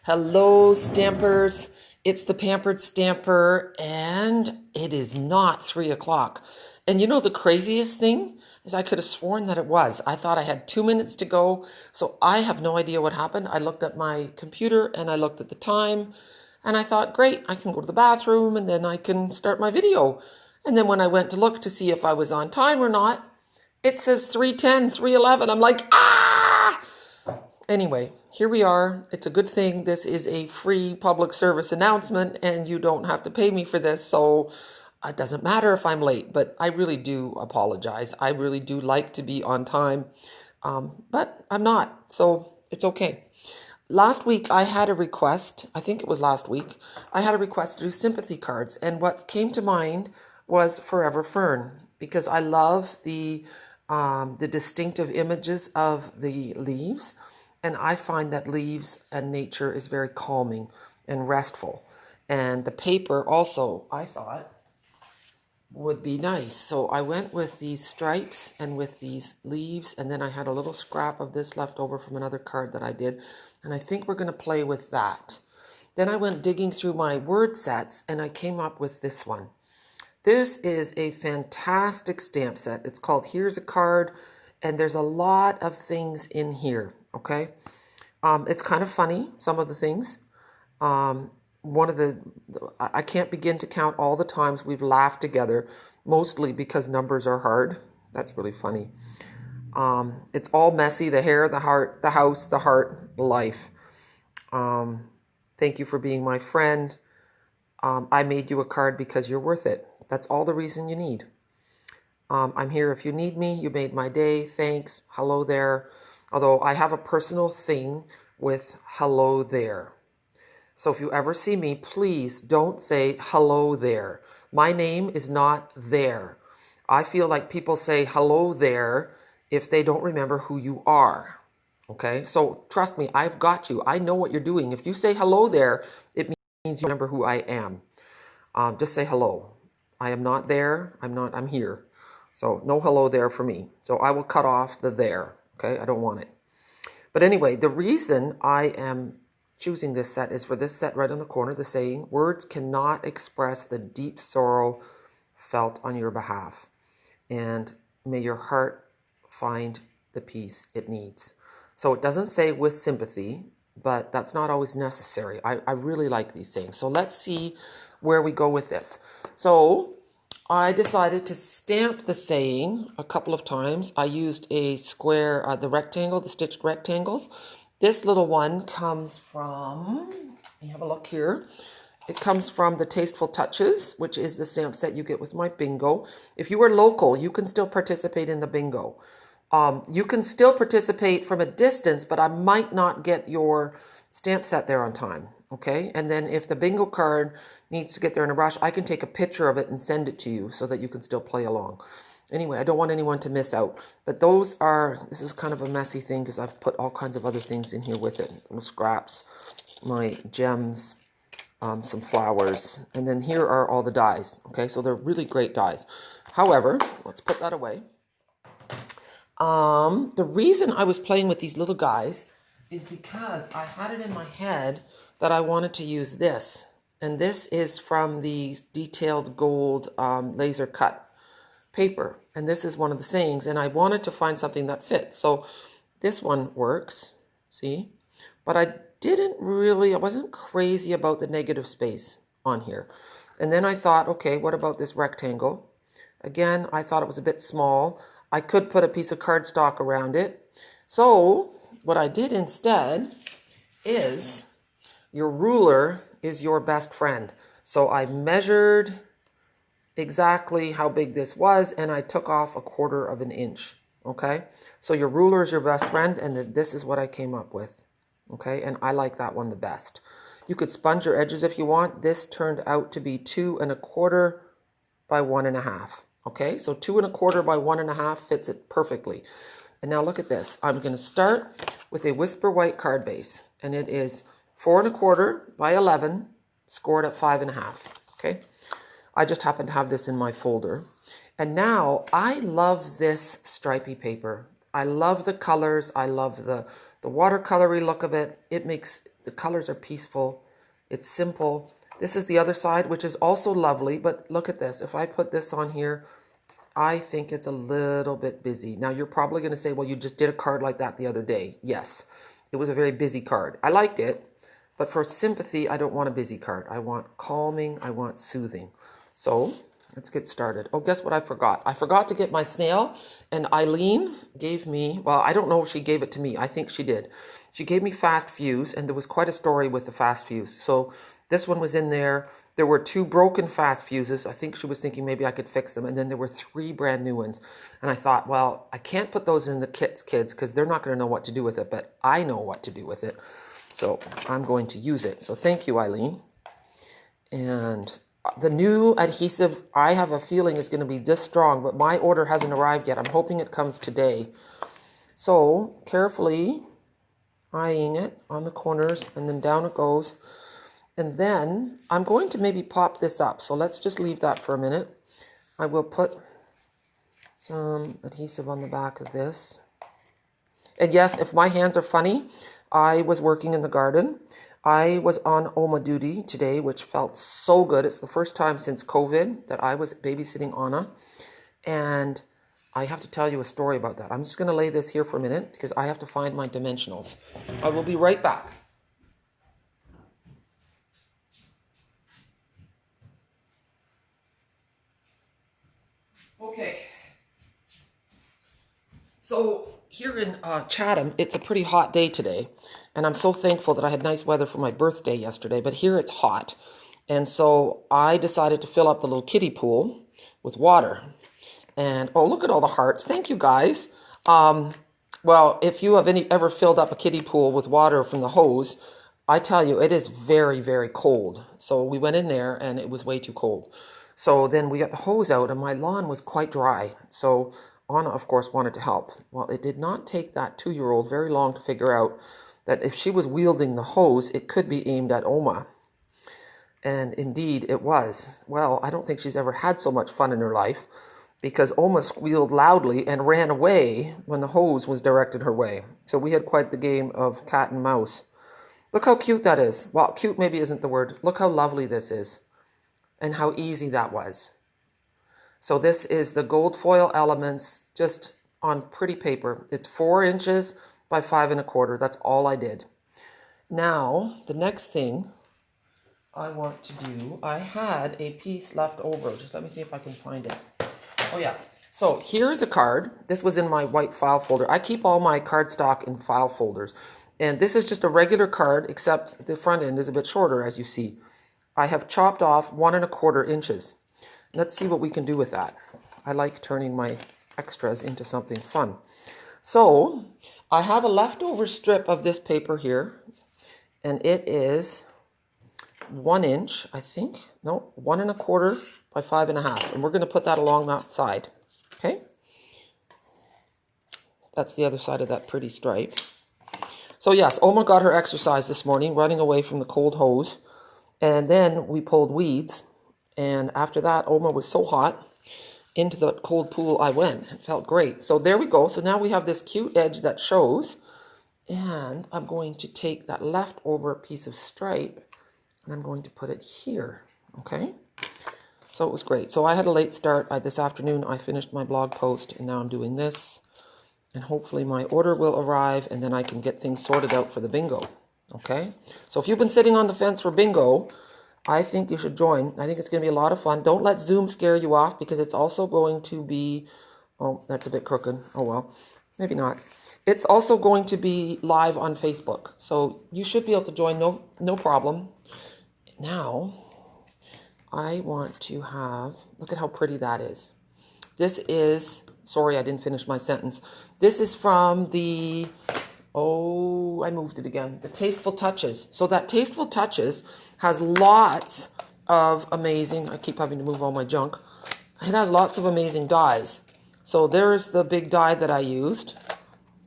Hello, Stampers. It's the Pampered Stamper, and it is not 3 o'clock. And you know, the craziest thing is I could have sworn that it was. I thought I had 2 minutes to go, so I have no idea what happened. I looked at my computer and I looked at the time, and I thought, great, I can go to the bathroom and then I can start my video. And then when I went to look to see if I was on time or not, it says 3:10, 3:11. I'm like, ah! Anyway, here we are. It's a good thing this is a free public service announcement and you don't have to pay me for this. So it doesn't matter if I'm late, but I really do apologize. I really do like to be on time, but I'm not. So it's okay. Last week I had a request. I think it was last week. I had a request to do sympathy cards. And what came to mind was Forever Fern, because I love the distinctive images of the leaves. And I find that leaves and nature is very calming and restful. And the paper also, I thought, would be nice. So I went with these stripes and with these leaves. And then I had a little scrap of this left over from another card that I did. And I think we're going to play with that. Then I went digging through my word sets and I came up with this one. This is a fantastic stamp set. It's called Here's a Card. And there's a lot of things in here. Okay, it's kind of funny, some of the things. I can't begin to count all the times we've laughed together, mostly because numbers are hard. That's really funny. It's all messy, the hair, the heart, the house, the heart, life. Thank you for being my friend. I made you a card because you're worth it. That's all the reason you need. I'm here if you need me. You made my day. Thanks. Hello there. Although I have a personal thing with hello there. So if you ever see me, please don't say hello there. My name is not there. I feel like people say hello there if they don't remember who you are. Okay? So trust me, I've got you. I know what you're doing. If you say hello there, it means you remember who I am. Just say hello. I am not there. I'm here. So no hello there for me. So I will cut off the there. Okay, I don't want it. But anyway, the reason I am choosing this set is for this set right on the corner, the saying, words cannot express the deep sorrow felt on your behalf. And may your heart find the peace it needs. So it doesn't say with sympathy, but that's not always necessary. I really like these things. So let's see where we go with this. So I decided to stamp the saying a couple of times. I used a square, the rectangle, the stitched rectangles. This little one comes from, let me have a look here. It comes from the Tasteful Touches, which is the stamp set you get with my bingo. If you are local, you can still participate in the bingo. You can still participate from a distance, but I might not get your stamp set there on time. Okay, and then if the bingo card needs to get there in a rush, I can take a picture of it and send it to you so that you can still play along. Anyway, I don't want anyone to miss out. But this is kind of a messy thing because I've put all kinds of other things in here with it. Little scraps, my gems, some flowers. And then here are all the dies. Okay, so they're really great dies. However, let's put that away. The reason I was playing with these little guys is because I had it in my head that I wanted to use this. And this is from the detailed gold laser cut paper. And this is one of the sayings. And I wanted to find something that fits. So this one works, see? But I wasn't crazy about the negative space on here. And then I thought, okay, what about this rectangle? Again, I thought it was a bit small. I could put a piece of cardstock around it. So what I did instead is, your ruler is your best friend. So I measured exactly how big this was and I took off 1/4 of an inch. Okay, so your ruler is your best friend, and this is what I came up with. Okay, and I like that one the best. You could sponge your edges if you want. This turned out to be 2 1/4 by 1 1/2. Okay, so 2 1/4 by 1 1/2 fits it perfectly. And now look at this. I'm going to start with a Whisper White card base, and it is 4 1/4 by 11, scored at 5 1/2. Okay, I just happen to have this in my folder. And now I love this stripy paper. I love the colors. I love the watercolory look of it. It makes The colors are peaceful. It's simple. This is the other side, which is also lovely, but look at this. If I put this on here, I think it's a little bit busy. Now, you're probably going to say, well, you just did a card like that the other day. Yes, it was a very busy card. I liked it, but for sympathy, I don't want a busy card. I want calming. I want soothing. So let's get started. Oh, guess what I forgot? I forgot to get my snail, and Eileen gave me, well, I don't know if she gave it to me. I think she did. She gave me fast fuse, and there was quite a story with the fast fuse. So this one was in there. There were 2 broken fast fuses. I think she was thinking maybe I could fix them. And then there were 3 brand new ones. And I thought, well, I can't put those in the kids, because they're not going to know what to do with it. But I know what to do with it. So I'm going to use it. So thank you, Eileen. And the new adhesive, I have a feeling is going to be this strong. But my order hasn't arrived yet. I'm hoping it comes today. So carefully eyeing it on the corners. And then down it goes. And then I'm going to maybe pop this up. So let's just leave that for a minute. I will put some adhesive on the back of this. And yes, if my hands are funny, I was working in the garden. I was on Oma duty today, which felt so good. It's the first time since COVID that I was babysitting Anna. And I have to tell you a story about that. I'm just going to lay this here for a minute because I have to find my dimensionals. I will be right back. Okay, so here in Chatham, it's a pretty hot day today, and I'm so thankful that I had nice weather for my birthday yesterday, but here it's hot, and so I decided to fill up the little kiddie pool with water, and oh, look at all the hearts. Thank you, guys. Well, if you have ever filled up a kiddie pool with water from the hose, I tell you, it is very, very cold, so we went in there, and it was way too cold. So then we got the hose out, and my lawn was quite dry. So Anna, of course, wanted to help. Well, it did not take that 2-year-old very long to figure out that if she was wielding the hose, it could be aimed at Oma. And indeed, it was. Well, I don't think she's ever had so much fun in her life because Oma squealed loudly and ran away when the hose was directed her way. So we had quite the game of cat and mouse. Look how cute that is. Well, cute maybe isn't the word. Look how lovely this is. And how easy that was. So this is the gold foil elements just on pretty paper. It's 4 inches by 5 1/4. That's all I did. Now, the next thing I want to do, I had a piece left over. Just let me see if I can find it. Oh yeah. So here's a card. This was in my white file folder. I keep all my cardstock in file folders. And this is just a regular card, except the front end is a bit shorter, as you see. I have chopped off 1 1/4 inches. Let's see what we can do with that. I like turning my extras into something fun. So I have a leftover strip of this paper here, and it is 1 inch, I think. No, 1 1/4 by 5 1/2. And we're going to put that along that side. Okay? That's the other side of that pretty stripe. So yes, Oma got her exercise this morning, running away from the cold hose. And then we pulled weeds, and after that, Oma was so hot, into the cold pool I went. It felt great. So there we go. So now we have this cute edge that shows, and I'm going to take that leftover piece of stripe, and I'm going to put it here, okay? So it was great. So I had a late start. This afternoon, I finished my blog post, and now I'm doing this, and hopefully my order will arrive, and then I can get things sorted out for the bingo. Okay, so if you've been sitting on the fence for bingo, I think you should join. I think it's going to be a lot of fun. Don't let Zoom scare you off because it's also going to be, oh, that's a bit crooked. Oh, well, maybe not. It's also going to be live on Facebook. So you should be able to join, no problem. Now, I want to have, look at how pretty that is. This is, sorry, I didn't finish my sentence. This is from the... Oh, I moved it again. The Tasteful Touches. So that Tasteful Touches has lots of amazing, I keep having to move all my junk. It has lots of amazing dies. So there's the big die that I used.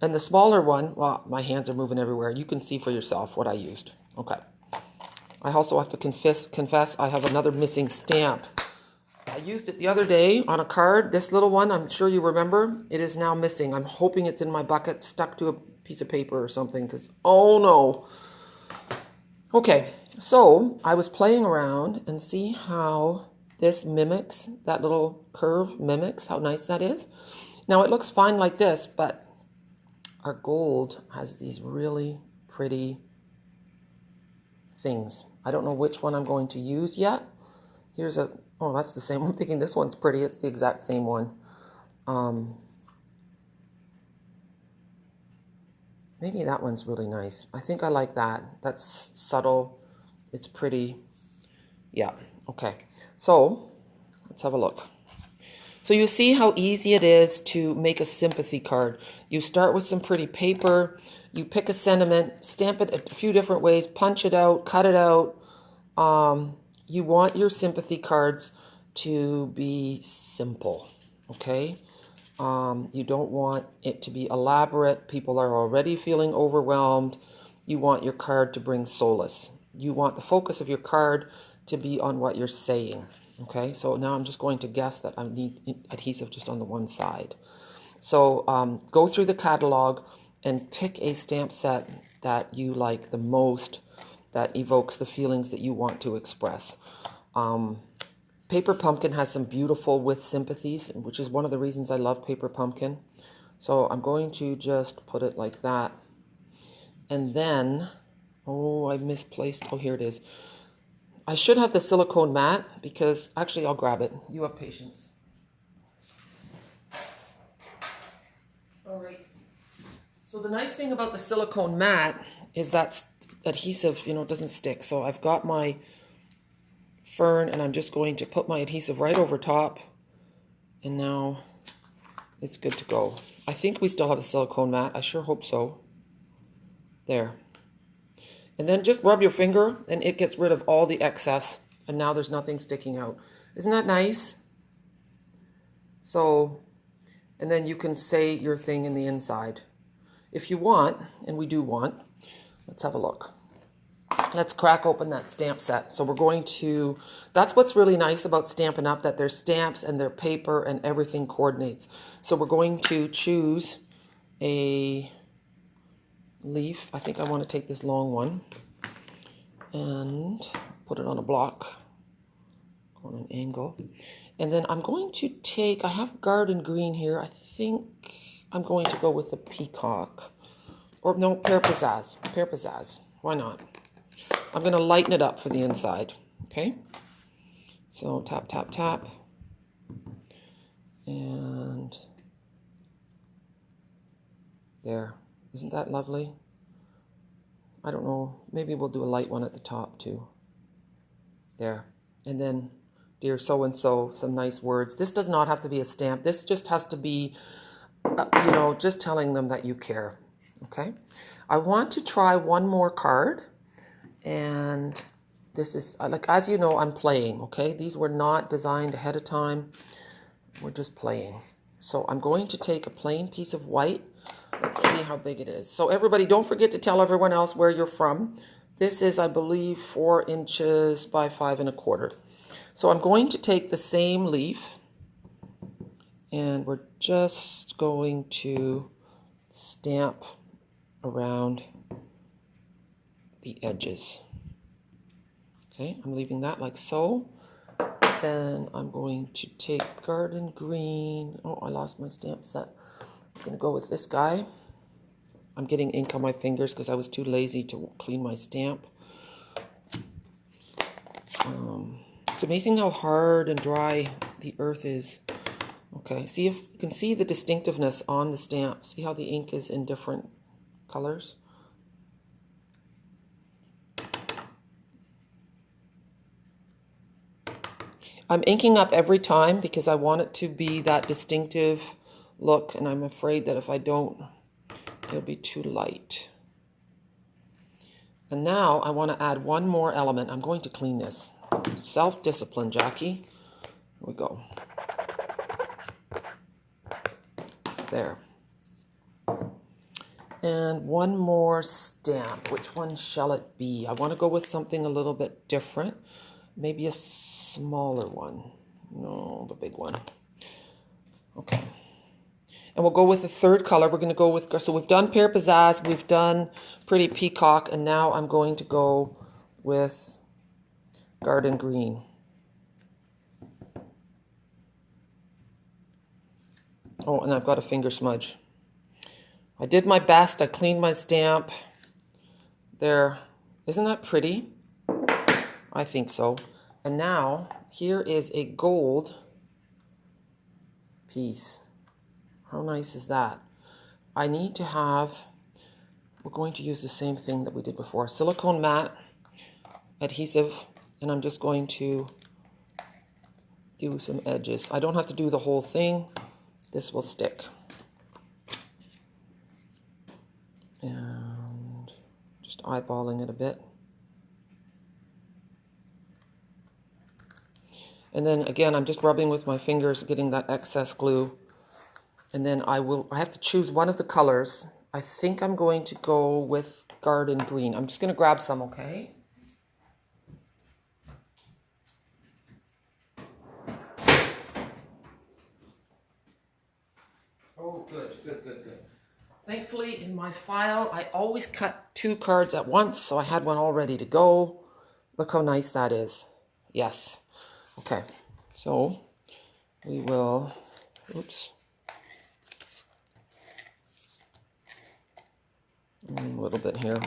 And the smaller one, well, my hands are moving everywhere. You can see for yourself what I used. Okay. I also have to confess I have another missing stamp. I used it the other day on a card. This little one, I'm sure you remember. It is now missing. I'm hoping it's in my bucket, stuck to a piece of paper or something, because, oh no. Okay, so I was playing around and see how this mimics, that little curve mimics, how nice that is. Now it looks fine like this, but our gold has these really pretty things. I don't know which one I'm going to use yet. Here's a, oh, that's the same. I'm thinking this one's pretty. It's the exact same one. Maybe that one's really nice. I think I like that. That's subtle. It's pretty. Yeah, okay. So let's have a look. So you see how easy it is to make a sympathy card. You start with some pretty paper. You pick a sentiment, stamp it a few different ways, punch it out, cut it out. You want your sympathy cards to be simple, okay? You don't want it to be elaborate. People are already feeling overwhelmed. You want your card to bring solace. You want the focus of your card to be on what you're saying. Okay, so now I'm just going to guess that I need adhesive just on the one side. So go through the catalog and pick a stamp set that you like the most, that evokes the feelings that you want to express. Paper Pumpkin has some beautiful with sympathies, which is one of the reasons I love Paper Pumpkin. So I'm going to just put it like that. And then, oh, I misplaced, oh, here it is. I should have the silicone mat because, actually, I'll grab it. You have patience. All right. So the nice thing about the silicone mat is that adhesive, doesn't stick. So I've got my Fern, and I'm just going to put my adhesive right over top, and now it's good to go. I think we still have a silicone mat. I sure hope so. There. And then just rub your finger, and it gets rid of all the excess, and now there's nothing sticking out. Isn't that nice? So, and then you can say your thing in the inside. If you want, and we do want, let's have a look. Let's crack open that stamp set. So we're going to, that's what's really nice about Stampin' Up, that there's stamps and their paper and everything coordinates. So we're going to choose a leaf. I think I want to take this long one and put it on a block on an angle. And then I'm going to take, I have garden green here. I think I'm going to go with the peacock. Or no, pear pizzazz. Pear pizzazz. Why not? I'm going to lighten it up for the inside. Okay? So tap, tap, tap. And there. Isn't that lovely? I don't know. Maybe we'll do a light one at the top too. There. And then, dear so-and-so, some nice words. This does not have to be a stamp. This just has to be, just telling them that you care. Okay? I want to try one more card. And this is, like, as you know, I'm playing, okay? These were not designed ahead of time. We're just playing. So I'm going to take a plain piece of white. Let's see how big it is. So everybody, don't forget to tell everyone else where you're from. This is, I believe, 4 inches by 5 1/4. So I'm going to take the same leaf, and we're just going to stamp around the edges. Okay, I'm leaving that like so. Then I'm going to take garden green. Oh, I lost my stamp set. I'm going to go with this guy. I'm getting ink on my fingers because I was too lazy to clean my stamp. It's amazing how hard and dry the earth is. Okay, see if you can see the distinctiveness on the stamp. See how the ink is in different colors? I'm inking up every time because I want it to be that distinctive look, and I'm afraid that if I don't, it'll be too light. And now I want to add one more element. I'm going to clean this. Self-discipline, Jackie. Here we go. There. And one more stamp. Which one shall it be? I want to go with something a little bit different. Maybe a smaller one. No, the big one. Okay. And we'll go with the third color. We're going to go with, so we've done Pear Pizzazz, we've done Pretty Peacock, and now I'm going to go with Garden Green. Oh, and I've got a finger smudge. I did my best. I cleaned my stamp. There. Isn't that pretty? I think so. And now, here is a gold piece. How nice is that? I need to have, we're going to use the same thing that we did before. Silicone matte adhesive, and I'm just going to do some edges. I don't have to do the whole thing. This will stick. And just eyeballing it a bit. And then again, I'm just rubbing with my fingers, getting that excess glue. And then I have to choose one of the colors. I think I'm going to go with Garden Green. I'm just going to grab some, okay? Oh, good. Thankfully, in my file, I always cut 2 cards at once, so I had one all ready to go. Look how nice that is. Yes. Okay, so we will, oops. A little bit here.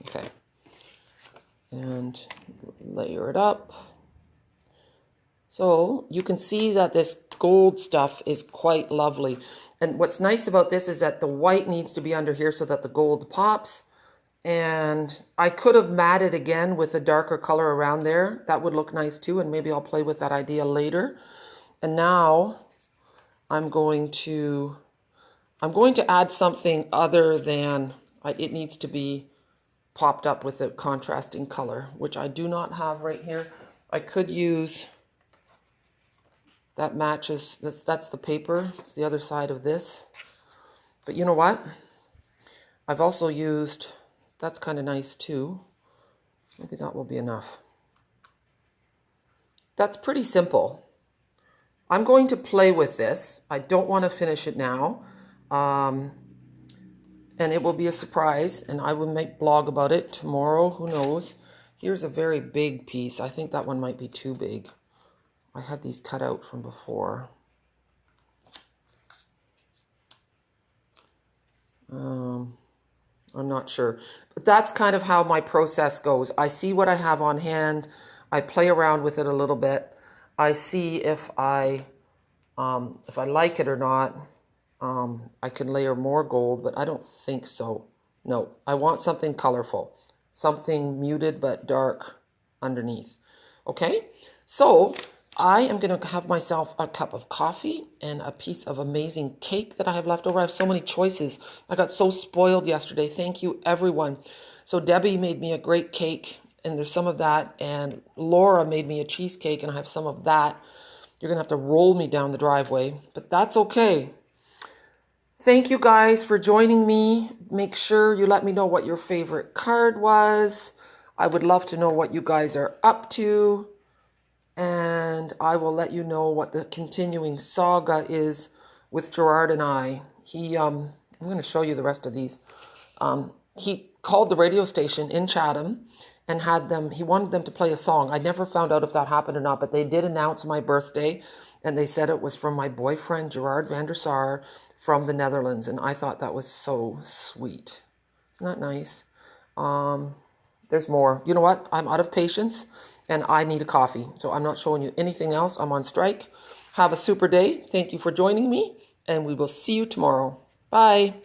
Okay. And layer it up. So you can see that this gold stuff is quite lovely. And what's nice about this is that the white needs to be under here so that the gold pops. And I could have matted again with a darker color around there. That would look nice too, and maybe I'll play with that idea later. And now I'm going to add something other than, it needs to be popped up with a contrasting color, which I do not have right here. I could use, that matches, that's the paper. It's the other side of this. But you know what? I've also used, that's kind of nice too. Maybe that will be enough. That's pretty simple. I'm going to play with this. I don't want to finish it now. And it will be a surprise, and I will make blog about it tomorrow. Who knows? Here's a very big piece. I think that one might be too big. I had these cut out from before. I'm not sure. But that's kind of how my process goes. I see what I have on hand. I play around with it a little bit. I see if I like it or not. I can layer more gold, but I don't think so. No, I want something colorful. Something muted but dark underneath. Okay, so I am going to have myself a cup of coffee and a piece of amazing cake that I have left over. I have so many choices. I got so spoiled yesterday. Thank you, everyone. So Debbie made me a great cake, and there's some of that. And Laura made me a cheesecake, and I have some of that. You're going to have to roll me down the driveway, but that's okay. Thank you guys for joining me. Make sure you let me know what your favorite card was. I would love to know what you guys are up to. And I will let you know what the continuing saga is with Gerard and I. I'm going to show you the rest of these. He called the radio station in Chatham and he wanted them to play a song. I never found out if that happened or not, but they did announce my birthday, and they said it was from my boyfriend, Gerard van der Sar, from the Netherlands, and I thought that was so sweet. Isn't that nice? There's more. You know what? I'm out of patience, and I need a coffee, so I'm not showing you anything else. I'm on strike. Have a super day. Thank you for joining me, and we will see you tomorrow. Bye.